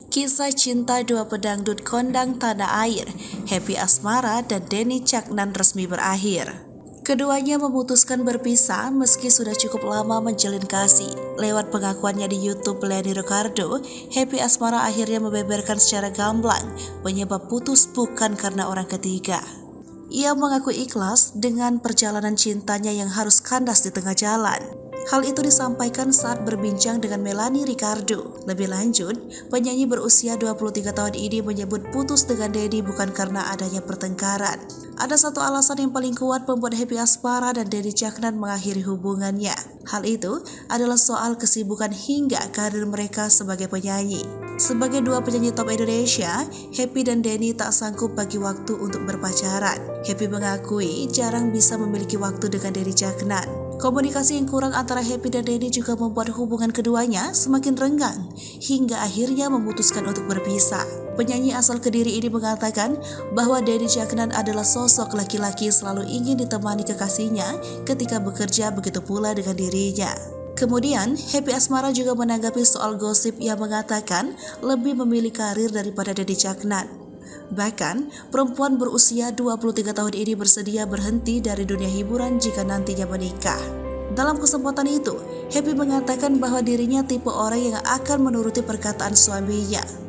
Kisah cinta dua pedangdut kondang tanah air, Happy Asmara dan Denny Caknan resmi berakhir. Keduanya memutuskan berpisah meski sudah cukup lama menjalin kasih. Lewat pengakuannya di YouTube Lenny Ricardo, Happy Asmara akhirnya membeberkan secara gamblang penyebab putus bukan karena orang ketiga. Ia mengaku ikhlas dengan perjalanan cintanya yang harus kandas di tengah jalan. Hal itu disampaikan saat berbincang dengan Melanie Ricardo. Lebih lanjut, penyanyi berusia 23 tahun ini menyebut putus dengan Denny bukan karena adanya pertengkaran. Ada satu alasan yang paling kuat membuat Happy Asmara dan Denny Caknan mengakhiri hubungannya. Hal itu adalah soal kesibukan hingga karir mereka sebagai penyanyi. Sebagai dua penyanyi top Indonesia, Happy dan Denny tak sanggup bagi waktu untuk berpacaran. Happy mengakui jarang bisa memiliki waktu dengan Denny Caknan. Komunikasi yang kurang antara Happy dan Denny juga membuat hubungan keduanya semakin renggang, hingga akhirnya memutuskan untuk berpisah. Penyanyi asal Kediri ini mengatakan bahwa Denny Caknan adalah sosok laki-laki selalu ingin ditemani kekasihnya ketika bekerja, begitu pula dengan dirinya. Kemudian, Happy Asmara juga menanggapi soal gosip yang mengatakan lebih memilih karir daripada Denny Caknan. Bahkan, perempuan berusia 23 tahun ini bersedia berhenti dari dunia hiburan jika nantinya menikah. Dalam kesempatan itu, Happy mengatakan bahwa dirinya tipe orang yang akan menuruti perkataan suaminya.